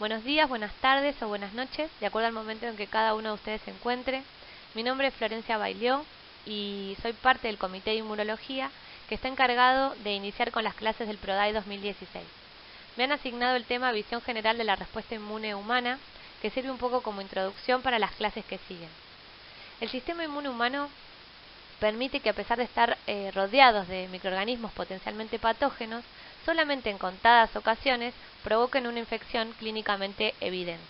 Buenos días, buenas tardes o buenas noches, de acuerdo al momento en que cada uno de ustedes se encuentre. Mi nombre es Florencia Bailió y soy parte del Comité de Inmunología que está encargado de iniciar con las clases del PRODAI 2016. Me han asignado el tema Visión General de la Respuesta Inmune Humana, que sirve un poco como introducción para las clases que siguen. El sistema inmune humano permite que, a pesar de estar rodeados de microorganismos potencialmente patógenos, solamente en contadas ocasiones provoquen una infección clínicamente evidente.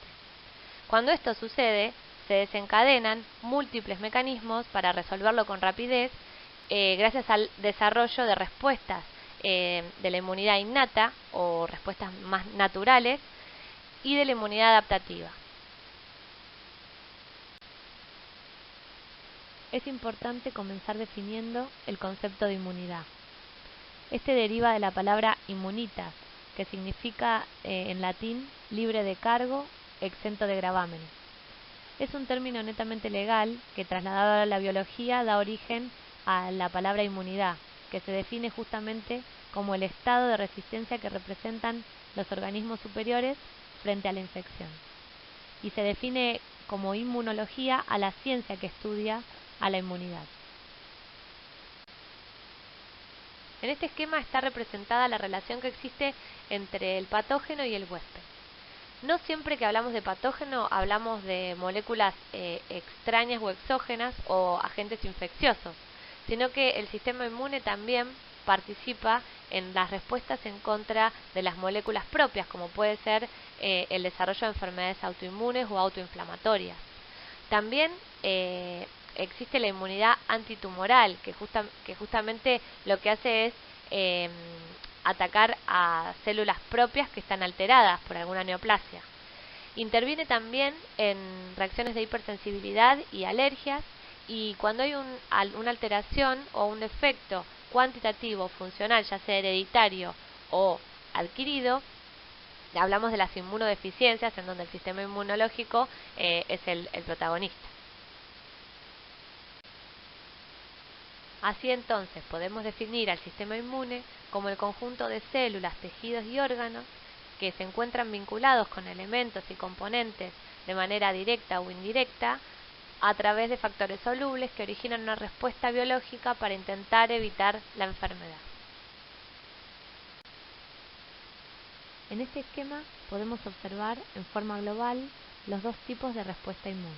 Cuando esto sucede, se desencadenan múltiples mecanismos para resolverlo con rapidez, gracias al desarrollo de respuestas de la inmunidad innata o respuestas más naturales y de la inmunidad adaptativa. Es importante comenzar definiendo el concepto de inmunidad. Este deriva de la palabra immunitas, que significa en latín libre de cargo, exento de gravámenes. Es un término netamente legal que, trasladado a la biología, da origen a la palabra inmunidad, que se define justamente como el estado de resistencia que representan los organismos superiores frente a la infección. Y se define como inmunología a la ciencia que estudia a la inmunidad. En este esquema está representada la relación que existe entre el patógeno y el huésped. No siempre que hablamos de patógeno hablamos de moléculas extrañas o exógenas o agentes infecciosos, sino que el sistema inmune también participa en las respuestas en contra de las moléculas propias, como puede ser el desarrollo de enfermedades autoinmunes o autoinflamatorias. También existe la inmunidad antitumoral, que justamente lo que hace es atacar a células propias que están alteradas por alguna neoplasia. Interviene también en reacciones de hipersensibilidad y alergias, y cuando hay una alteración o un efecto cuantitativo funcional, ya sea hereditario o adquirido, hablamos de las inmunodeficiencias, en donde el sistema inmunológico es el protagonista. Así entonces podemos definir al sistema inmune como el conjunto de células, tejidos y órganos que se encuentran vinculados con elementos y componentes de manera directa o indirecta a través de factores solubles que originan una respuesta biológica para intentar evitar la enfermedad. En este esquema podemos observar en forma global los dos tipos de respuesta inmune: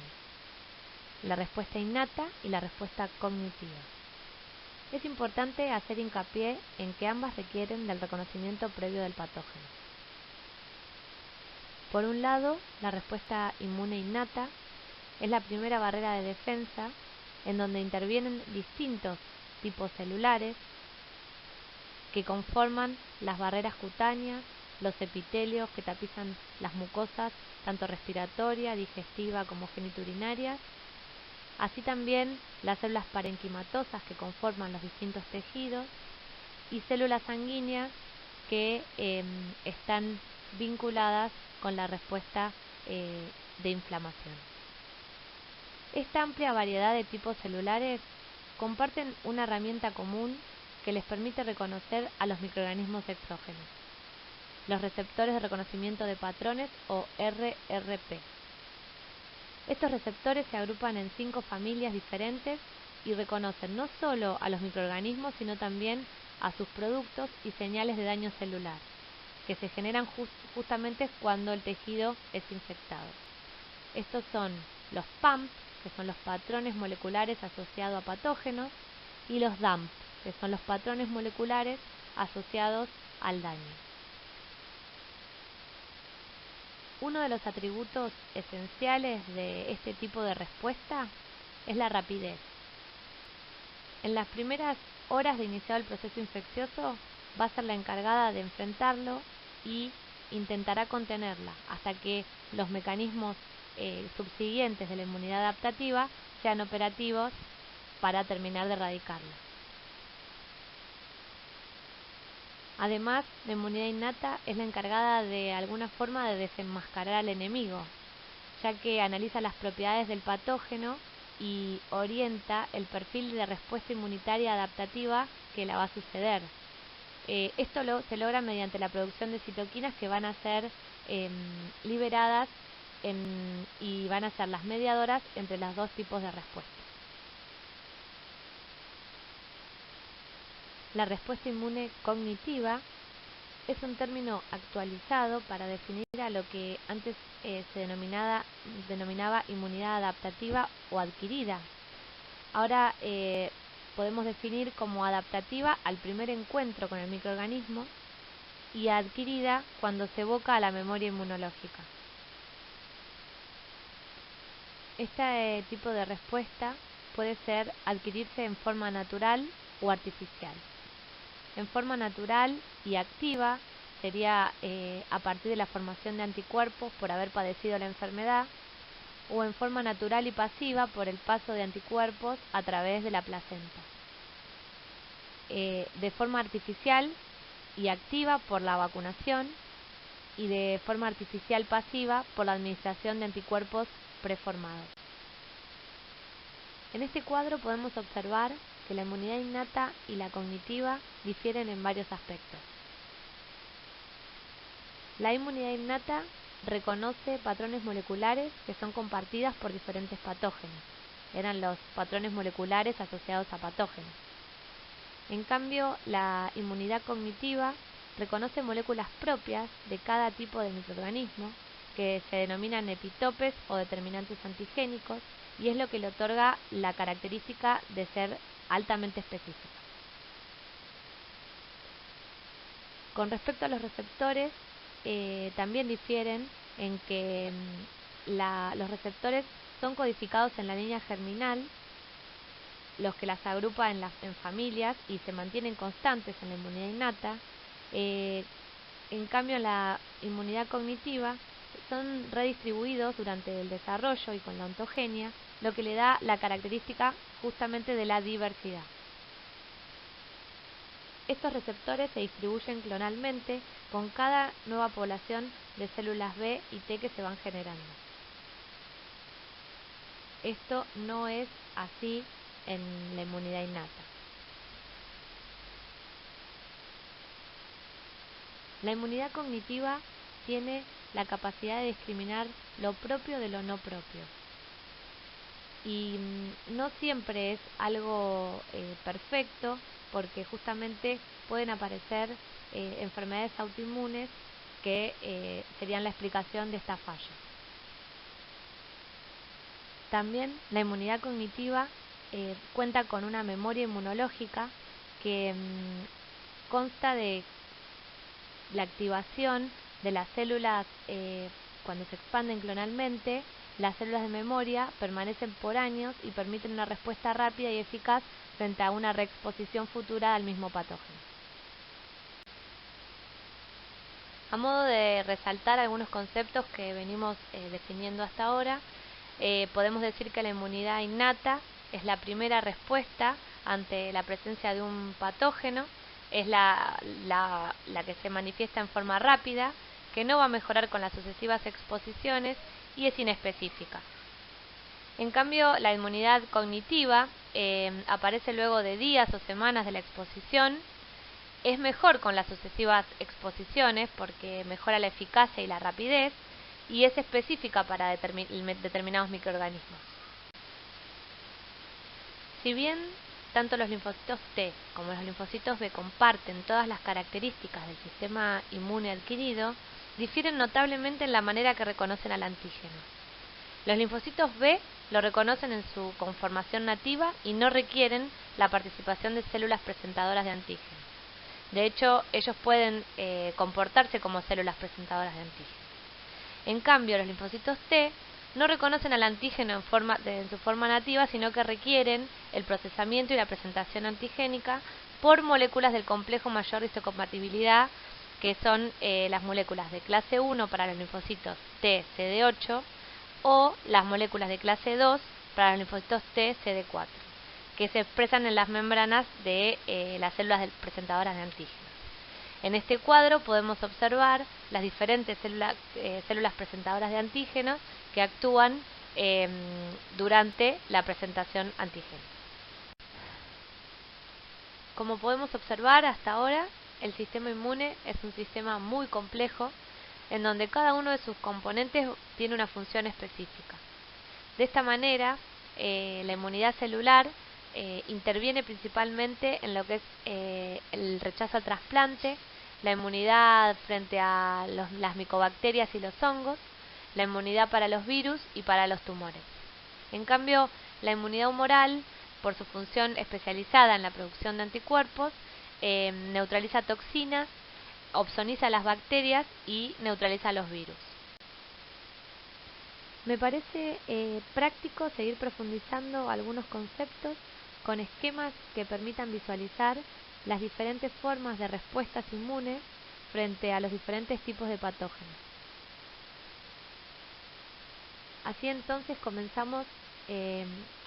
la respuesta innata y la respuesta cognitiva. Es importante hacer hincapié en que ambas requieren del reconocimiento previo del patógeno. Por un lado, la respuesta inmune innata es la primera barrera de defensa, en donde intervienen distintos tipos celulares que conforman las barreras cutáneas, los epitelios que tapizan las mucosas, tanto respiratoria, digestiva como genitourinarias, así también las células parenquimatosas que conforman los distintos tejidos y células sanguíneas que están vinculadas con la respuesta de inflamación. Esta amplia variedad de tipos celulares comparten una herramienta común que les permite reconocer a los microorganismos exógenos: los receptores de reconocimiento de patrones o RRP. Estos receptores se agrupan en 5 familias diferentes y reconocen no solo a los microorganismos, sino también a sus productos y señales de daño celular, que se generan justamente cuando el tejido es infectado. Estos son los PAMP, que son los patrones moleculares asociados a patógenos, y los DAMP, que son los patrones moleculares asociados al daño. Uno de los atributos esenciales de este tipo de respuesta es la rapidez. En las primeras horas de iniciado el proceso infeccioso va a ser la encargada de enfrentarlo y intentará contenerla hasta que los mecanismos subsiguientes de la inmunidad adaptativa sean operativos para terminar de erradicarla. Además, la inmunidad innata es la encargada de alguna forma de desenmascarar al enemigo, ya que analiza las propiedades del patógeno y orienta el perfil de respuesta inmunitaria adaptativa que la va a suceder. Esto se logra mediante la producción de citoquinas que van a ser liberadas y van a ser las mediadoras entre los dos tipos de respuesta. La respuesta inmune cognitiva es un término actualizado para definir a lo que antes se denominaba inmunidad adaptativa o adquirida. Ahora podemos definir como adaptativa al primer encuentro con el microorganismo y adquirida cuando se evoca a la memoria inmunológica. Este tipo de respuesta puede adquirirse en forma natural o artificial. En forma natural y activa sería a partir de la formación de anticuerpos por haber padecido la enfermedad, o en forma natural y pasiva por el paso de anticuerpos a través de la placenta. De forma artificial y activa por la vacunación, y de forma artificial pasiva por la administración de anticuerpos preformados. En este cuadro podemos observar que la inmunidad innata y la cognitiva difieren en varios aspectos. La inmunidad innata reconoce patrones moleculares que son compartidas por diferentes patógenos. Eran los patrones moleculares asociados a patógenos. En cambio, la inmunidad cognitiva reconoce moléculas propias de cada tipo de microorganismo, que se denominan epitopes o determinantes antigénicos, y es lo que le otorga la característica de ser altamente específica. Con respecto a los receptores, también difieren en que los receptores son codificados en la línea germinal, los que las agrupa en familias y se mantienen constantes en la inmunidad innata. En cambio, en la inmunidad cognitiva son redistribuidos durante el desarrollo y con la ontogenia, lo que le da la característica justamente de la diversidad. Estos receptores se distribuyen clonalmente con cada nueva población de células B y T que se van generando. Esto no es así en la inmunidad innata. La inmunidad cognitiva tiene la capacidad de discriminar lo propio de lo no propio. Y no siempre es algo perfecto, porque justamente pueden aparecer enfermedades autoinmunes que serían la explicación de esta falla. También la inmunidad cognitiva cuenta con una memoria inmunológica que consta de la activación de las células cuando se expanden clonalmente. Las células de memoria permanecen por años y permiten una respuesta rápida y eficaz frente a una reexposición futura al mismo patógeno. A modo de resaltar algunos conceptos que venimos definiendo hasta ahora, podemos decir que la inmunidad innata es la primera respuesta ante la presencia de un patógeno, es la que se manifiesta en forma rápida, que no va a mejorar con las sucesivas exposiciones y es inespecífica. En cambio, la inmunidad cognitiva aparece luego de días o semanas de la exposición, es mejor con las sucesivas exposiciones porque mejora la eficacia y la rapidez, y es específica para determinados microorganismos. Si bien tanto los linfocitos T como los linfocitos B comparten todas las características del sistema inmune adquirido, difieren notablemente en la manera que reconocen al antígeno. Los linfocitos B lo reconocen en su conformación nativa y no requieren la participación de células presentadoras de antígeno. De hecho, ellos pueden comportarse como células presentadoras de antígeno. En cambio, los linfocitos T no reconocen al antígeno en su forma nativa, sino que requieren el procesamiento y la presentación antigénica por moléculas del complejo mayor de histocompatibilidad, que son las moléculas de clase 1 para los linfocitos T CD8 o las moléculas de clase 2 para los linfocitos T CD4, que se expresan en las membranas de las células presentadoras de antígenos. En este cuadro podemos observar las diferentes células presentadoras de antígenos que actúan durante la presentación antigénica. Como podemos observar hasta ahora, el sistema inmune es un sistema muy complejo en donde cada uno de sus componentes tiene una función específica. De esta manera, la inmunidad celular interviene principalmente en lo que es el rechazo al trasplante, la inmunidad frente a las micobacterias y los hongos, la inmunidad para los virus y para los tumores. En cambio, la inmunidad humoral, por su función especializada en la producción de anticuerpos, neutraliza toxinas, opsoniza las bacterias y neutraliza los virus. Me parece práctico seguir profundizando algunos conceptos con esquemas que permitan visualizar las diferentes formas de respuestas inmunes frente a los diferentes tipos de patógenos. Así entonces comenzamos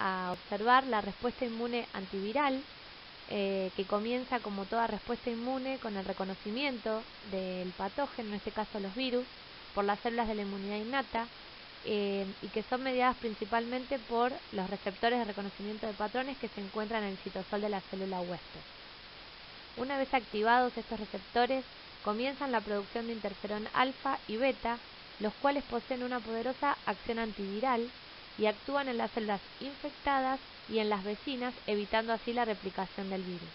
a observar la respuesta inmune antiviral, que comienza como toda respuesta inmune con el reconocimiento del patógeno, en este caso los virus, por las células de la inmunidad innata, y que son mediadas principalmente por los receptores de reconocimiento de patrones que se encuentran en el citosol de la célula huésped. Una vez activados estos receptores, comienzan la producción de interferón alfa y beta, los cuales poseen una poderosa acción antiviral y actúan en las células infectadas y en las vecinas, evitando así la replicación del virus.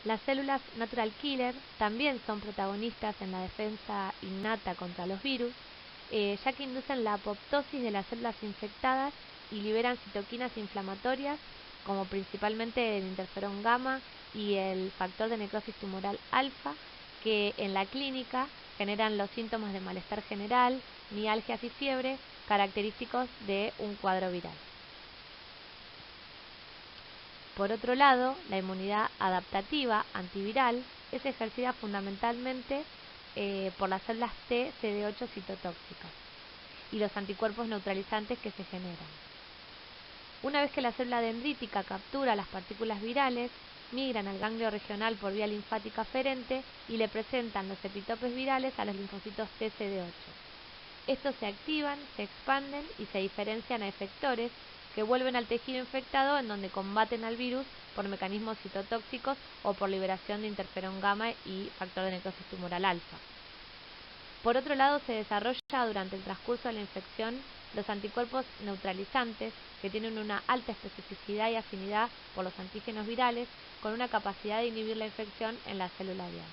Las células natural killer también son protagonistas en la defensa innata contra los virus, ya que inducen la apoptosis de las células infectadas y liberan citoquinas inflamatorias, como principalmente el interferón gamma y el factor de necrosis tumoral alfa, que en la clínica generan los síntomas de malestar general, mialgias y fiebre, característicos de un cuadro viral. Por otro lado, la inmunidad adaptativa antiviral es ejercida fundamentalmente por las células T CD8 citotóxicas y los anticuerpos neutralizantes que se generan. Una vez que la célula dendrítica captura las partículas virales, migran al ganglio regional por vía linfática aferente y le presentan los epitopes virales a los linfocitos T CD8. Estos se activan, se expanden y se diferencian a efectores que vuelven al tejido infectado, en donde combaten al virus por mecanismos citotóxicos o por liberación de interferón gamma y factor de necrosis tumoral alfa. Por otro lado, se desarrolla durante el transcurso de la infección los anticuerpos neutralizantes, que tienen una alta especificidad y afinidad por los antígenos virales, con una capacidad de inhibir la infección en la célula diana.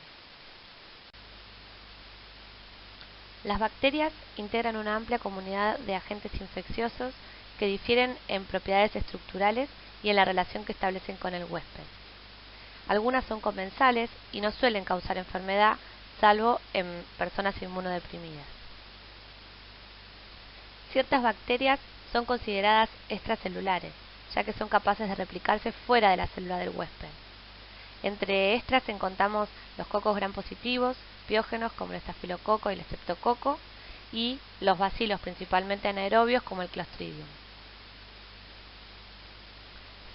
Las bacterias integran una amplia comunidad de agentes infecciosos que difieren en propiedades estructurales y en la relación que establecen con el huésped. Algunas son comensales y no suelen causar enfermedad, salvo en personas inmunodeprimidas. Ciertas bacterias son consideradas extracelulares, ya que son capaces de replicarse fuera de la célula del huésped. Entre estas encontramos los cocos gram positivos, piógenos como el estafilococo y el estreptococo, y los bacilos principalmente anaerobios como el Clostridium.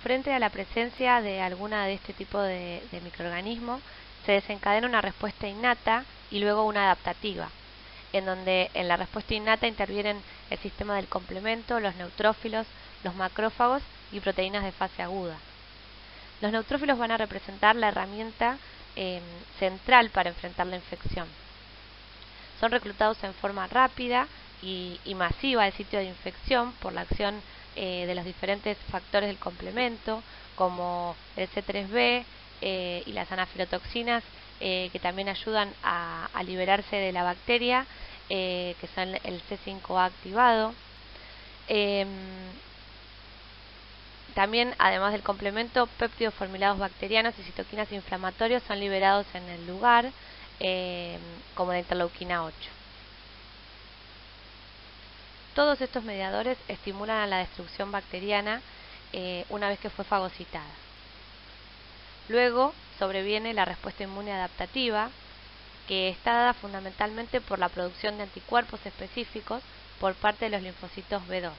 Frente a la presencia de alguna de este tipo de microorganismos, se desencadena una respuesta innata y luego una adaptativa, en donde en la respuesta innata intervienen el sistema del complemento, los neutrófilos, los macrófagos y proteínas de fase aguda. Los neutrófilos van a representar la herramienta central para enfrentar la infección. Son reclutados en forma rápida y masiva al sitio de infección por la acción de los diferentes factores del complemento, como el C3b y las anafilotoxinas, que también ayudan a liberarse de la bacteria, que son el C5a activado. También, además del complemento, péptidos formilados bacterianos y citoquinas inflamatorios son liberados en el lugar, como la interleuquina 8. Todos estos mediadores estimulan a la destrucción bacteriana una vez que fue fagocitada. Luego sobreviene la respuesta inmune adaptativa, que está dada fundamentalmente por la producción de anticuerpos específicos por parte de los linfocitos B2,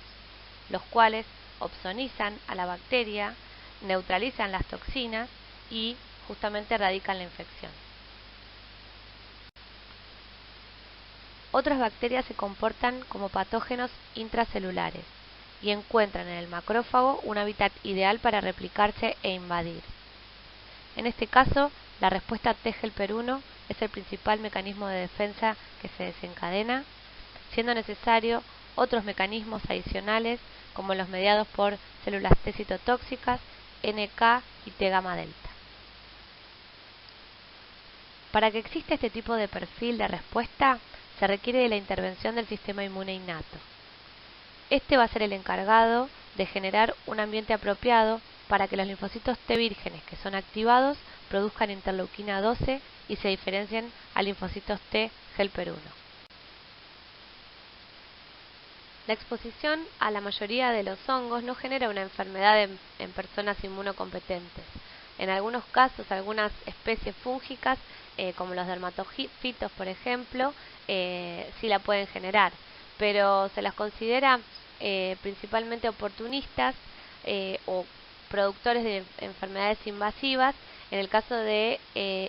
los cuales opsonizan a la bacteria, neutralizan las toxinas y justamente erradican la infección. Otras bacterias se comportan como patógenos intracelulares y encuentran en el macrófago un hábitat ideal para replicarse e invadir. En este caso, la respuesta T-helper-1 es el principal mecanismo de defensa que se desencadena, siendo necesario otros mecanismos adicionales como los mediados por células T citotóxicas, NK y T gamma delta. Para que exista este tipo de perfil de respuesta, se requiere de la intervención del sistema inmune innato. Este va a ser el encargado de generar un ambiente apropiado para que los linfocitos T vírgenes que son activados produzcan interleuquina 12 y se diferencien a linfocitos T helper 1. La exposición a la mayoría de los hongos no genera una enfermedad en personas inmunocompetentes. En algunos casos, algunas especies fúngicas, como los dermatofitos, por ejemplo, sí la pueden generar, pero se las considera principalmente oportunistas o productores de enfermedades invasivas en el caso de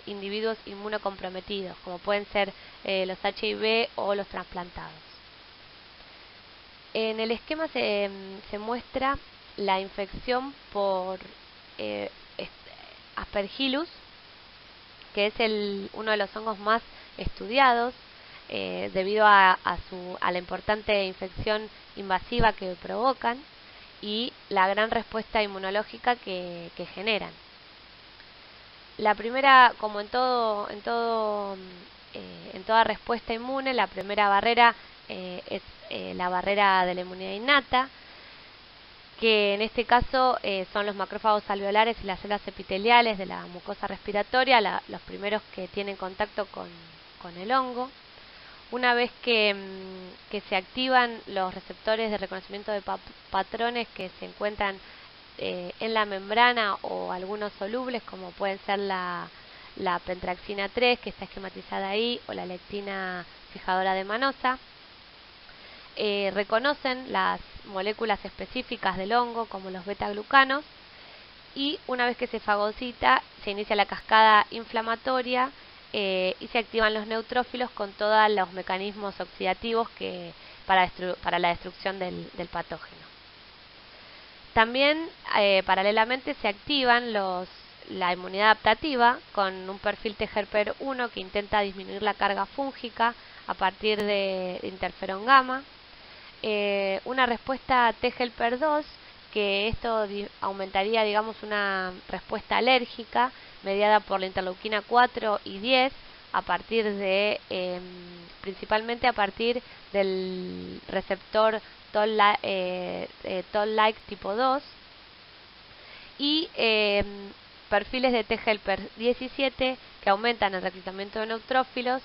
individuos inmunocomprometidos, como pueden ser los HIV o los trasplantados. En el esquema se muestra la infección por Aspergillus, que es uno de los hongos más estudiados debido a la importante infección invasiva que provocan y la gran respuesta inmunológica que generan. La primera, como en toda respuesta inmune, la primera barrera es la barrera de la inmunidad innata, que en este caso son los macrófagos alveolares y las células epiteliales de la mucosa respiratoria, los primeros que tienen contacto con el hongo. Una vez que se activan los receptores de reconocimiento de patrones que se encuentran en la membrana o algunos solubles, como pueden ser la pentraxina 3, que está esquematizada ahí, o la lectina fijadora de manosa, reconocen las moléculas específicas del hongo como los beta-glucanos y una vez que se fagocita se inicia la cascada inflamatoria y se activan los neutrófilos con todos los mecanismos oxidativos para la destrucción del patógeno. También paralelamente se activan la inmunidad adaptativa con un perfil T-helper 1 que intenta disminuir la carga fúngica a partir de interferón gamma. Una respuesta T-helper 2, que esto aumentaría, digamos, una respuesta alérgica mediada por la interleuquina 4 y 10 a partir de principalmente a partir del receptor Toll-like tipo 2 y perfiles de T-helper 17 que aumentan el reclutamiento de neutrófilos.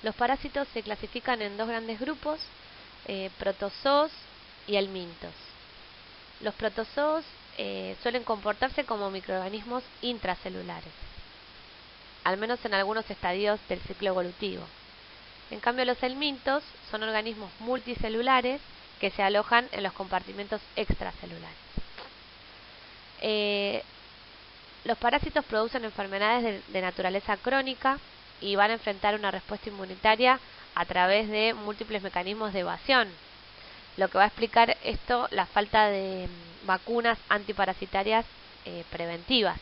Los parásitos se clasifican en dos grandes grupos, protozoos y helmintos. Los protozoos suelen comportarse como microorganismos intracelulares, al menos en algunos estadios del ciclo evolutivo. En cambio, los helmintos son organismos multicelulares que se alojan en los compartimentos extracelulares. Los parásitos producen enfermedades de naturaleza crónica y van a enfrentar una respuesta inmunitaria a través de múltiples mecanismos de evasión, lo que va a explicar esto la falta de vacunas antiparasitarias preventivas.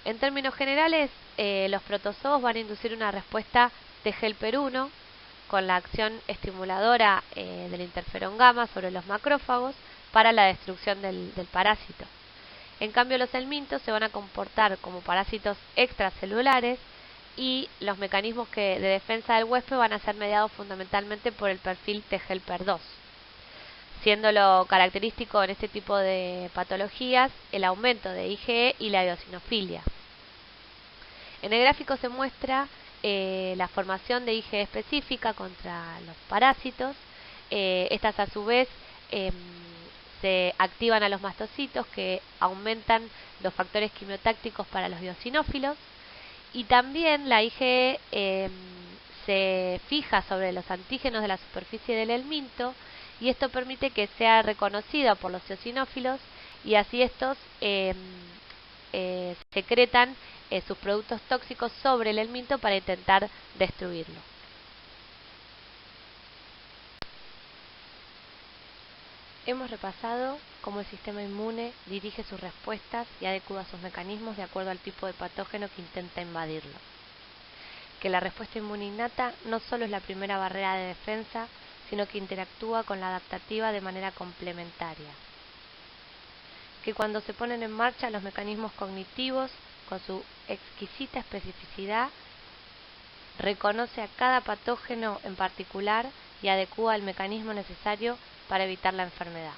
En términos generales, los protozoos van a inducir una respuesta T-helper 1 con la acción estimuladora del interferón gamma sobre los macrófagos para la destrucción del parásito. En cambio, los helmintos se van a comportar como parásitos extracelulares y los mecanismos de defensa del huésped van a ser mediados fundamentalmente por el perfil T-helper 2, siendo lo característico en este tipo de patologías el aumento de IgE y la eosinofilia. En el gráfico se muestra la formación de IgE específica contra los parásitos. Estas a su vez se activan a los mastocitos que aumentan los factores quimiotácticos para los eosinófilos. Y también la IgE se fija sobre los antígenos de la superficie del helminto y esto permite que sea reconocido por los eosinófilos y así estos secretan sus productos tóxicos sobre el helminto para intentar destruirlo. Hemos repasado cómo el sistema inmune dirige sus respuestas y adecua sus mecanismos de acuerdo al tipo de patógeno que intenta invadirlo. Que la respuesta inmune innata no solo es la primera barrera de defensa, sino que interactúa con la adaptativa de manera complementaria. Que cuando se ponen en marcha los mecanismos cognitivos, con su exquisita especificidad, reconoce a cada patógeno en particular y adecua el mecanismo necesario para evitar la enfermedad.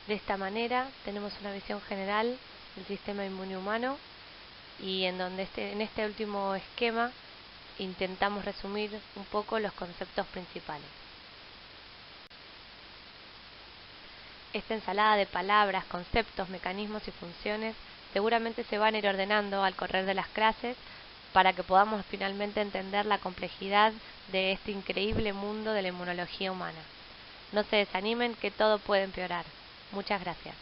De esta manera tenemos una visión general del sistema inmune humano y en este último esquema intentamos resumir un poco los conceptos principales. Esta ensalada de palabras, conceptos, mecanismos y funciones seguramente se van a ir ordenando al correr de las clases para que podamos finalmente entender la complejidad de este increíble mundo de la inmunología humana. No se desanimen, que todo puede empeorar. Muchas gracias.